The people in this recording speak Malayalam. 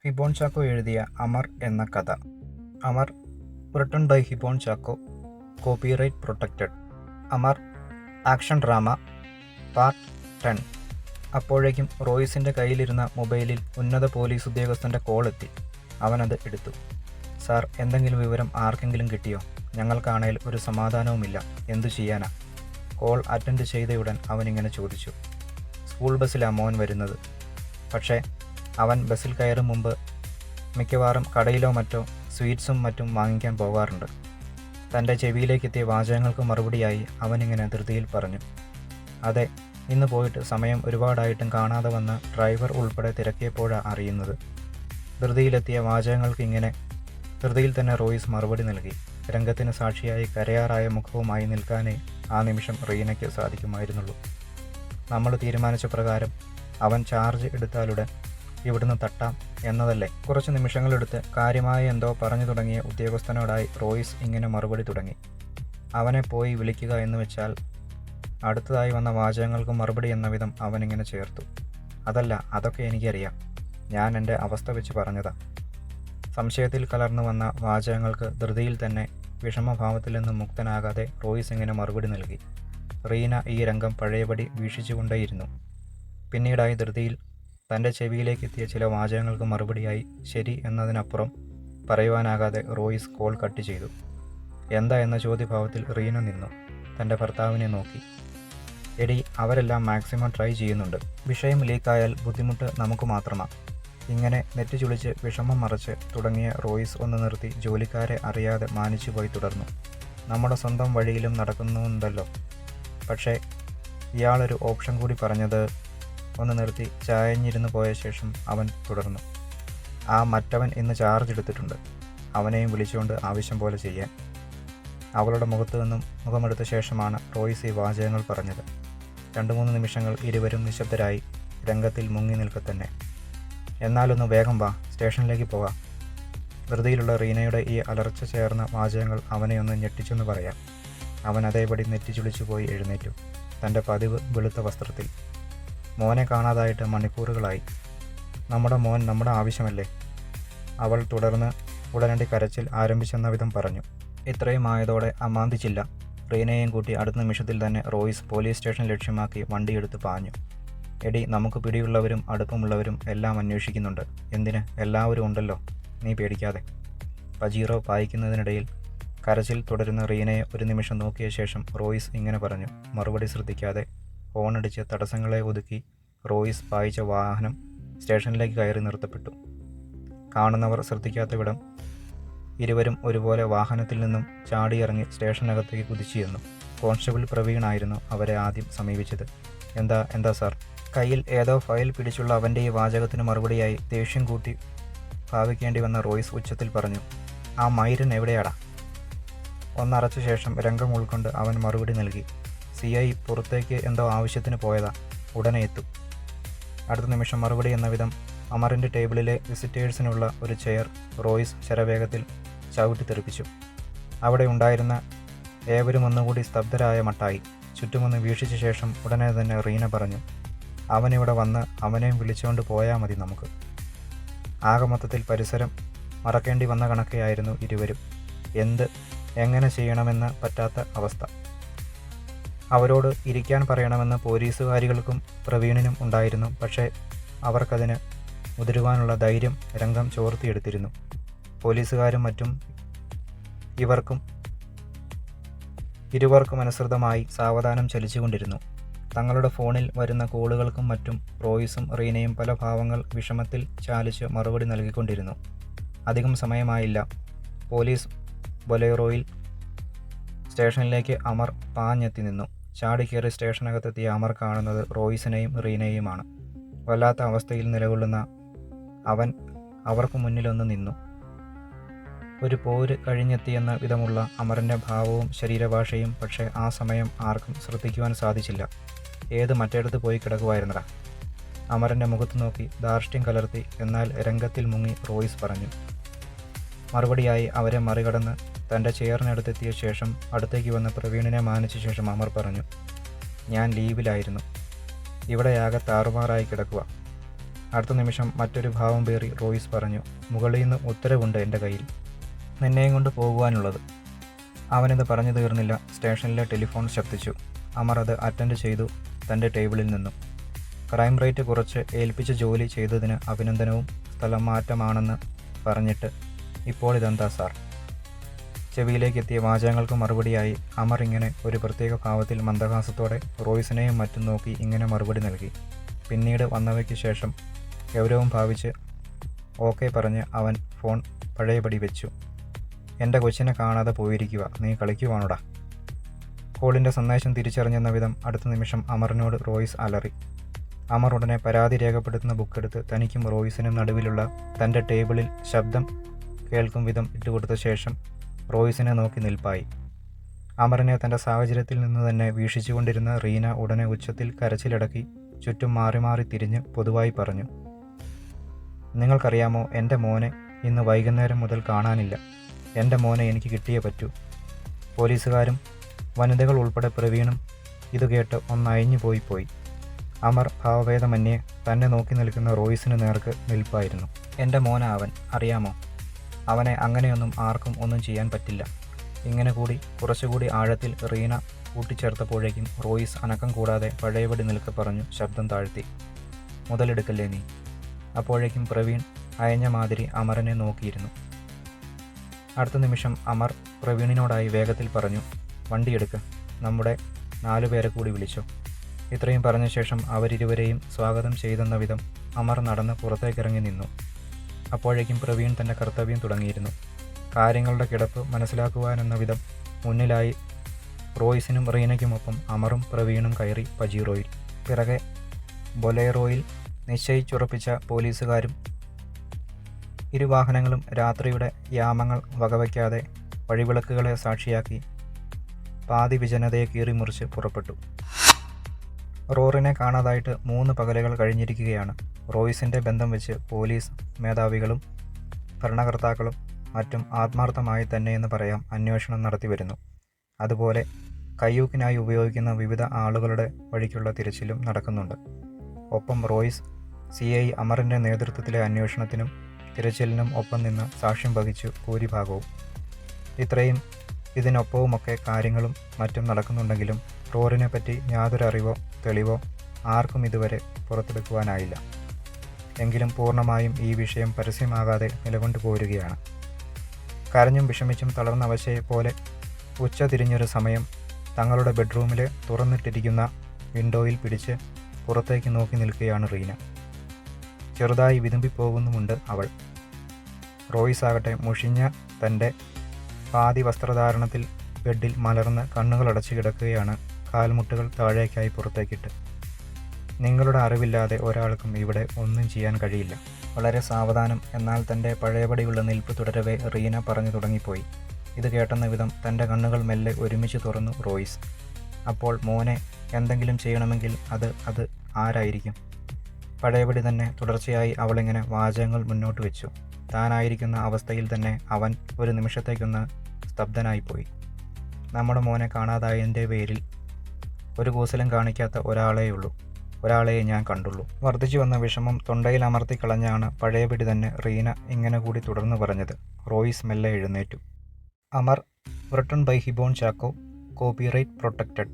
ഹിബോൺ ചാക്കോ എഴുതിയ അമർ എന്ന കഥ. Amar written by Hibon Chacko. Copyright protected. Amar action drama part 10. അപ്പോഴേക്കും റോയ്സിൻ്റെ കയ്യിലിരുന്ന മൊബൈലിൽ ഉന്നത പോലീസ് ഉദ്യോഗസ്ഥൻ്റെ കോൾ എത്തി. അവനത് എടുത്തു. സാർ, എന്തെങ്കിലും വിവരം ആർക്കെങ്കിലും കിട്ടിയോ? ഞങ്ങൾക്കാണേൽ ഒരു സമാധാനവുമില്ല. എന്തു ചെയ്യാനാ? കോൾ അറ്റൻഡ് ചെയ്തയുടൻ അവനിങ്ങനെ ചോദിച്ചു. സ്കൂൾ ബസ്സിലാണ് മോൻ വരുന്നത്. പക്ഷേ അവൻ ബസ്സിൽ കയറും മുമ്പ് മിക്കവാറും കടയിലോ മറ്റോ സ്വീറ്റ്സും മറ്റും വാങ്ങിക്കാൻ പോകാറുണ്ട്. തൻ്റെ ചെവിയിലേക്കെത്തിയ വാചകങ്ങൾക്ക് മറുപടിയായി അവനിങ്ങനെ ധൃതിയിൽ പറഞ്ഞു. അതെ, ഇന്ന് പോയിട്ട് സമയം ഒരുപാടായിട്ടും കാണാതെ വന്ന ഡ്രൈവർ ഉൾപ്പെടെ തിരക്കിയപ്പോഴാണ് അറിയുന്നത്. ധൃതിയിലെത്തിയ വാചകങ്ങൾക്ക് ഇങ്ങനെ ധൃതിയിൽ തന്നെ റോയ്സ് മറുപടി നൽകി. രംഗത്തിന് സാക്ഷിയായി കരയാറായ മുഖവുമായി നിൽക്കാനേ ആ നിമിഷം റീനയ്ക്ക് സാധിക്കുമായിരുന്നുള്ളൂ. നമ്മൾ തീരുമാനിച്ച പ്രകാരം അവൻ ചാർജ് എടുത്താലുടൻ ഇവിടുന്ന് തട്ടാം എന്നതല്ലേ? കുറച്ച് നിമിഷങ്ങളെടുത്ത് കാര്യമായ എന്തോ പറഞ്ഞു തുടങ്ങിയ ഉദ്യോഗസ്ഥനോടായി റോയ്സ് ഇങ്ങനെ മറുപടി തുടങ്ങി. അവനെ പോയി വിളിക്കുക എന്ന് വെച്ചാൽ അടുത്തതായി വന്ന വാചകങ്ങൾക്ക് മറുപടി എന്ന വിധം അവനിങ്ങനെ ചേർത്തു. അതല്ല, അതൊക്കെ എനിക്കറിയാം. ഞാൻ എൻ്റെ അവസ്ഥ വെച്ച് പറഞ്ഞതാ. സംശയത്തിൽ കലർന്നു വന്ന വാചകങ്ങൾക്ക് ധൃതിയിൽ തന്നെ വിഷമഭാവത്തിൽ നിന്നും മുക്തനാകാതെ റോയ്സ് ഇങ്ങനെ മറുപടി നൽകി. റീന ഈ രംഗം പഴയപടി വീക്ഷിച്ചുകൊണ്ടേയിരുന്നു. പിന്നീടായി ധൃതിയിൽ തൻ്റെ ചെവിയിലേക്കെത്തിയ ചില വാചകങ്ങൾക്ക് മറുപടിയായി ശരി എന്നതിനപ്പുറം പറയുവാനാകാതെ റോയ്സ് കോൾ കട്ട് ചെയ്തു. എന്താ എന്ന ചോദ്യഭാവത്തിൽ റീന നിന്നു തൻ്റെ ഭർത്താവിനെ നോക്കി. എടി, അവരെല്ലാം മാക്സിമം ട്രൈ ചെയ്യുന്നുണ്ട്. വിഷയം ലീക്കായാൽ ബുദ്ധിമുട്ട് നമുക്ക് മാത്രമാണ്. ഇങ്ങനെ നെറ്റ് ചുളിച്ച് വിഷമം മറച്ച് തുടങ്ങിയ റോയ്സ് ഒന്ന് നിർത്തി ജോലിക്കാരെ അറിയാതെ മാനിച്ചു പോയി തുടർന്നു. നമ്മുടെ സ്വന്തം വഴിയിലും നടക്കുന്നുണ്ടല്ലോ. പക്ഷേ ഇയാളൊരു ഓപ്ഷൻ കൂടി പറഞ്ഞത്. ഒന്ന് നിർത്തി ചായഞ്ഞിരുന്ന് പോയ ശേഷം അവൻ തുടർന്നു. ആ മറ്റവൻ ഇന്ന് ചാർജ് എടുത്തിട്ടുണ്ട്. അവനെയും വിളിച്ചുകൊണ്ട് ആവശ്യം പോലെ ചെയ്യാൻ. അവളുടെ മുഖത്തു നിന്നും മുഖമെടുത്ത ശേഷമാണ് റോയ്സ് ഈ വാചകങ്ങൾ പറഞ്ഞത്. 2-3 നിമിഷങ്ങൾ ഇരുവരും നിശബ്ദരായി രംഗത്തിൽ മുങ്ങി നിൽക്കത്തന്നെ. എന്നാലൊന്ന് വേഗം വാ, സ്റ്റേഷനിലേക്ക് പോകാം. ധൃതിയിലുള്ള റീനയുടെ ഈ അലർച്ച ചേർന്ന വാചകങ്ങൾ അവനെ ഒന്ന് ഞെട്ടിച്ചെന്ന് പറയാം. അവൻ അതേപടി നെറ്റി ചുളിച്ചു പോയി എഴുന്നേറ്റു. തൻ്റെ പതിവ് വെളുത്ത വസ്ത്രത്തിൽ. മോനെ കാണാതായിട്ട് മണിക്കൂറുകളായി. നമ്മുടെ മോൻ നമ്മുടെ ആവശ്യമല്ലേ? അവൾ തുടർന്ന് ഉടനടി കരച്ചിൽ ആരംഭിച്ചെന്ന വിധം പറഞ്ഞു. ഇത്രയും ആയതോടെ അമാന്തിച്ചില്ല. റീനയെയും കൂട്ടി അടുത്ത നിമിഷത്തിൽ തന്നെ റോയ്സ് പോലീസ് സ്റ്റേഷൻ ലക്ഷ്യമാക്കി വണ്ടിയെടുത്ത് പാഞ്ഞു. എടി, നമുക്ക് പിടിയുള്ളവരും അടുപ്പമുള്ളവരും എല്ലാം അന്വേഷിക്കുന്നുണ്ട്. എന്തിന്? എല്ലാവരും ഉണ്ടല്ലോ, നീ പേടിക്കാതെ. പജീറോ പായിക്കുന്നതിനിടയിൽ കരച്ചിൽ തുടരുന്ന റീനയെ ഒരു നിമിഷം നോക്കിയ ശേഷം റോയ്സ് ഇങ്ങനെ പറഞ്ഞു. മറുപടി ശ്രദ്ധിക്കാതെ ഹോണടിച്ച് തടസ്സങ്ങളെ ഒതുക്കി റോയ്സ് പായിച്ച വാഹനം സ്റ്റേഷനിലേക്ക് കയറി നിർത്തപ്പെട്ടു. കാണുന്നവർ ശ്രദ്ധിക്കാത്ത വിധം ഇരുവരും ഒരുപോലെ വാഹനത്തിൽ നിന്നും ചാടിയിറങ്ങി സ്റ്റേഷനകത്തേക്ക് കുതിച്ചു ചെന്നു. കോൺസ്റ്റബിൾ പ്രവീണായിരുന്നു അവരെ ആദ്യം സമീപിച്ചത്. എന്താ സാർ? കയ്യിൽ ഏതോ ഫയൽ പിടിച്ചുള്ള അവൻ്റെ ഈ വാചകത്തിന് മറുപടിയായി ദേഷ്യം കൂട്ടി ഭാവിക്കേണ്ടി വന്ന റോയ്സ് ഉച്ചത്തിൽ പറഞ്ഞു. ആ മൈരൻ എവിടെയാടാ? ഒന്നറച്ച ശേഷം രംഗം ഉൾക്കൊണ്ട് അവൻ മറുപടി നൽകി. CI പുറത്തേക്ക് എന്തോ ആവശ്യത്തിന് പോയതാ, ഉടനെ എത്തും. അടുത്ത നിമിഷം മറുപടി എന്ന വിധം അമറിൻ്റെ ടേബിളിലെ വിസിറ്റേഴ്സിനുള്ള ഒരു ചെയർ റോയ്സ് ശരവേഗത്തിൽ ചവിട്ടി തെറിപ്പിച്ചു. അവിടെ ഉണ്ടായിരുന്ന ഏവരും ഒന്നുകൂടി സ്തബ്ധരായ മട്ടായി. ചുറ്റുമൊന്ന് വീക്ഷിച്ച ശേഷം ഉടനെ തന്നെ റീന പറഞ്ഞു. അവനിവിടെ വന്ന് അവനെയും വിളിച്ചുകൊണ്ട് പോയാൽ മതി നമുക്ക്. ആകെ മൊത്തത്തിൽ പരിസരം മറക്കേണ്ടി വന്ന കണക്കെയായിരുന്നു ഇരുവരും. എങ്ങനെ ചെയ്യണമെന്ന് പറ്റാത്ത അവസ്ഥ. അവരോട് ഇരിക്കാൻ പറയണമെന്ന് പോലീസുകാരികൾക്കും പ്രവീണിനും ഉണ്ടായിരുന്നു. പക്ഷേ അവർക്കതിന് മുതിരുവാനുള്ള ധൈര്യം രംഗം ചോർത്തിയെടുത്തിരുന്നു. പോലീസുകാരും മറ്റും ഇരുവർക്കും അനുസൃതമായി സാവധാനം ചലിച്ചുകൊണ്ടിരുന്നു. തങ്ങളുടെ ഫോണിൽ വരുന്ന കോളുകൾക്കും മറ്റും റോയ്സും റീനയും പല ഭാവങ്ങൾ വിഷമത്തിൽ ചാലിച്ച് മറുപടി നൽകിക്കൊണ്ടിരുന്നു. അധികം സമയമായില്ല. പോലീസ് ബൊലേറോയിൽ സ്റ്റേഷനിലേക്ക് അമർ പാഞ്ഞെത്തി നിന്നു. ചാടിക്കേറി സ്റ്റേഷനകത്തെത്തിയ അമർ കാണുന്നത് റോയ്സിനെയും റീനയുമാണ്. വല്ലാത്ത അവസ്ഥയിൽ നിലകൊള്ളുന്ന അവൻ അവർക്ക് മുന്നിലൊന്ന് നിന്നു. ഒരു പോര് കഴിഞ്ഞെത്തിയെന്ന വിധമുള്ള അമറിൻ്റെ ഭാവവും ശരീരഭാഷയും. പക്ഷേ ആ സമയം ആർക്കും ശ്രദ്ധിക്കുവാൻ സാധിച്ചില്ല. മറ്റേടത്ത് പോയി കിടക്കുമായിരുന്നടാ? അമറിൻ്റെ മുഖത്ത് നോക്കി ധാർഷ്ട്യം കലർത്തി എന്നാൽ രംഗത്തിൽ മുങ്ങി റോയ്സ് പറഞ്ഞു. മറുപടിയായി അവരെ മറികടന്ന് തൻ്റെ ചെയറിനടുത്തെത്തിയ ശേഷം അടുത്തേക്ക് വന്ന പ്രവീണിനെ മാനിച്ച ശേഷം അമർ പറഞ്ഞു. ഞാൻ ലീവിലായിരുന്നു. ഇവിടെയാകെ താറുമാറായി കിടക്കുക. അടുത്ത നിമിഷം മറ്റൊരു ഭാവം പേറി റോയിസ് പറഞ്ഞു, മുകളിൽ നിന്ന് ഉത്തരവുണ്ട് എൻ്റെ കയ്യിൽ, നിന്നെയും കൊണ്ട് പോകുവാനുള്ളത്. അവനിത് പറഞ്ഞു തീർന്നില്ല. സ്റ്റേഷനിലെ ടെലിഫോൺ ശബ്ദിച്ചു. അമർ അത് അറ്റൻഡ് ചെയ്തു തൻ്റെ ടേബിളിൽ നിന്നും. ക്രൈം റേറ്റ് കുറച്ച് ഏൽപ്പിച്ച ജോലി ചെയ്തതിന് അഭിനന്ദനവും സ്ഥലം മാറ്റമാണെന്ന് പറഞ്ഞിട്ട് ഇപ്പോൾ ഇതെന്താ സാർ? ചെവിയിലേക്കെത്തിയ വാചകങ്ങൾക്ക് മറുപടിയായി അമർ ഇങ്ങനെ ഒരു പ്രത്യേക ഭാവത്തിൽ മന്ദഹാസത്തോടെ റോയ്സിനെയും മറ്റും നോക്കി ഇങ്ങനെ മറുപടി നൽകി. പിന്നീട് വന്നവയ്ക്ക് ശേഷം ഗൗരവം ഭാവിച്ച് ഓക്കെ പറഞ്ഞ് അവൻ ഫോൺ പഴയപടി വെച്ചു. എൻ്റെ കൊച്ചിനെ കാണാതെ പോയിരിക്കുക, നീ കളിക്കുവാണോടാ? കോളിൻ്റെ സന്ദേശം തിരിച്ചറിഞ്ഞെന്ന വിധം അടുത്ത നിമിഷം അമറിനോട് റോയ്സ് അലറി. അമർ ഉടനെ പരാതി രേഖപ്പെടുത്തുന്ന ബുക്കെടുത്ത് തനിക്കും റോയ്സിനും നടുവിലുള്ള തൻ്റെ ടേബിളിൽ ശബ്ദം കേൾക്കും വിധം ഇട്ടുകൊടുത്ത ശേഷം റോയ്സിനെ നോക്കി നിൽപ്പായി. അമറിനെ തൻ്റെ സാഹചര്യത്തിൽ നിന്ന് തന്നെ വീക്ഷിച്ചുകൊണ്ടിരുന്ന റീന ഉടനെ ഉച്ചത്തിൽ കരച്ചിലടക്കി ചുറ്റും മാറി മാറി തിരിഞ്ഞ് പൊതുവായി പറഞ്ഞു, നിങ്ങൾക്കറിയാമോ, എൻ്റെ മോനെ ഇന്ന് വൈകുന്നേരം മുതൽ കാണാനില്ല. എൻ്റെ മോനെ എനിക്ക് കിട്ടിയേ പറ്റൂ. പോലീസുകാരും വനിതകൾ ഉൾപ്പെടെ പ്രവീണും ഇത് കേട്ട് ഒന്നയഞ്ഞു പോയി. അമർ ഭാവഭേദമന്യേ തന്നെ നോക്കി നിൽക്കുന്ന റോയ്സിന് നേർക്ക് നിൽപ്പായിരുന്നു. എൻ്റെ മോനാ അവൻ, അറിയാമോ? അവനെ അങ്ങനെയൊന്നും ആർക്കും ഒന്നും ചെയ്യാൻ പറ്റില്ല. ഇങ്ങനെ കൂടി കുറച്ചുകൂടി ആഴത്തിൽ റീന കൂട്ടിച്ചേർത്തപ്പോഴേക്കും റോയ്സ് അനക്കം കൂടാതെ പഴയപടി നിൽക്കെ പറഞ്ഞു, ശബ്ദം താഴ്ത്തി, മുതലെടുക്കല്ലേ നീ. അപ്പോഴേക്കും പ്രവീൺ അയഞ്ഞ മാതിരി അമറിനെ നോക്കിയിരുന്നു. അടുത്ത നിമിഷം അമർ പ്രവീണിനോടായി വേഗത്തിൽ പറഞ്ഞു, വണ്ടിയെടുക്ക്, നമ്മുടെ 4 പേരെ കൂടി വിളിച്ചോ. ഇത്രയും പറഞ്ഞ ശേഷം അവരിരുവരെയും സ്വാഗതം ചെയ്തെന്ന വിധം അമർ നടന്ന് പുറത്തേക്കിറങ്ങി നിന്നു. അപ്പോഴേക്കും പ്രവീൺ തൻ്റെ കർത്തവ്യം തുടങ്ങിയിരുന്നു. കാര്യങ്ങളുടെ കിടപ്പ് മനസ്സിലാക്കുവാനെന്ന വിധം മുന്നിലായി റോയ്സിനും റീനയ്ക്കുമൊപ്പം അമറും പ്രവീണും കയറി പജീറോയിൽ. പിറകെ ബൊലേറോയിൽ നിശ്ചയിച്ചുറപ്പിച്ച പോലീസുകാരും. ഇരുവാഹനങ്ങളും രാത്രിയുടെ യാമങ്ങൾ വകവയ്ക്കാതെ വഴിവിളക്കുകളെ സാക്ഷിയാക്കി പാതി വിജനതയെ കീറിമുറിച്ച് പുറപ്പെട്ടു. റോറിനെ കാണാതായിട്ട് 3 പകലുകൾ കഴിഞ്ഞിരിക്കുകയാണ്. റോയ്സിൻ്റെ ബന്ധം വെച്ച് പോലീസ് മേധാവികളും ഭരണകർത്താക്കളും മറ്റും ആത്മാർത്ഥമായി തന്നെയെന്ന് പറയാം അന്വേഷണം നടത്തിവരുന്നു. അതുപോലെ കയ്യൂക്കിനായി ഉപയോഗിക്കുന്ന വിവിധ ആളുകളുടെ വഴിക്കുള്ള തിരച്ചിലും നടക്കുന്നുണ്ട്. ഒപ്പം റോയ്സ് CI അമറിൻ്റെ നേതൃത്വത്തിലെ അന്വേഷണത്തിനും തിരച്ചിലിനും ഒപ്പം നിന്ന് സാക്ഷ്യം വഹിച്ചു ഭൂരിഭാഗവും. ഇത്രയും ഇതിനൊപ്പവുമൊക്കെ കാര്യങ്ങളും മറ്റും നടക്കുന്നുണ്ടെങ്കിലും റോറിനെപ്പറ്റി യാതൊരു അറിവോ തെളിവോ ആർക്കും ഇതുവരെ പുറത്തെടുക്കുവാനായില്ല. എങ്കിലും പൂർണ്ണമായും ഈ വിഷയം പരസ്യമാകാതെ നിലകൊണ്ടു പോരുകയാണ്. കരഞ്ഞും വിഷമിച്ചും തളർന്ന അവശയെ പോലെ ഉച്ച തിരിഞ്ഞൊരു സമയം തങ്ങളുടെ ബെഡ്റൂമിലെ തുറന്നിട്ടിരിക്കുന്ന വിൻഡോയിൽ പിടിച്ച് പുറത്തേക്ക് നോക്കി നിൽക്കുകയാണ് റീന. ചെറുതായി വിതുമ്പിപ്പോകുന്നുമുണ്ട് അവൾ. റോയ്സ് ആകട്ടെ മുഷിഞ്ഞ തൻ്റെ പാതി വസ്ത്രധാരണത്തിൽ ബെഡിൽ മലർന്ന് കണ്ണുകളടച്ചു കിടക്കുകയാണ്, കാൽമുട്ടുകൾ താഴേക്കായി പുറത്തേക്കിട്ട്. നിങ്ങളുടെ അറിവില്ലാതെ ഒരാൾക്കും ഇവിടെ ഒന്നും ചെയ്യാൻ കഴിയില്ല. വളരെ സാവധാനം എന്നാൽ തൻ്റെ പഴയപടിയുള്ള നിൽപ്പ് തുടരവേ റീന പറഞ്ഞു തുടങ്ങിപ്പോയി. ഇത് കേട്ടെന്ന വിധം തൻ്റെ കണ്ണുകൾ മെല്ലെ ഒരുമിച്ച് തുറന്നു റോയ്സ്. അപ്പോൾ മോനെ എന്തെങ്കിലും ചെയ്യണമെങ്കിൽ അത് ആരായിരിക്കും? പഴയപടി തന്നെ തുടർച്ചയായി അവളിങ്ങനെ വാചകങ്ങൾ മുന്നോട്ട് വെച്ചു. താനായിരിക്കുന്ന അവസ്ഥയിൽ തന്നെ അവൻ ഒരു നിമിഷത്തേക്കൊന്ന് സ്തബ്ധനായിപ്പോയി. നമ്മുടെ മോനെ കാണാതായതിൻ്റെ പേരിൽ ഒരു കൂസലും കാണിക്കാത്ത ഒരാളെ ഞാൻ കണ്ടുള്ളൂ. വർദ്ധിച്ചു വന്ന വിഷമം തൊണ്ടയിൽ അമർത്തി കളഞ്ഞാണ് പഴയപടി തന്നെ റീന ഇങ്ങനെ കൂടി തുടർന്ന് പറഞ്ഞത്. റോയ്സ് മെല്ലെ എഴുന്നേറ്റു. Amar, written by Hibon Chacko, copyright protected.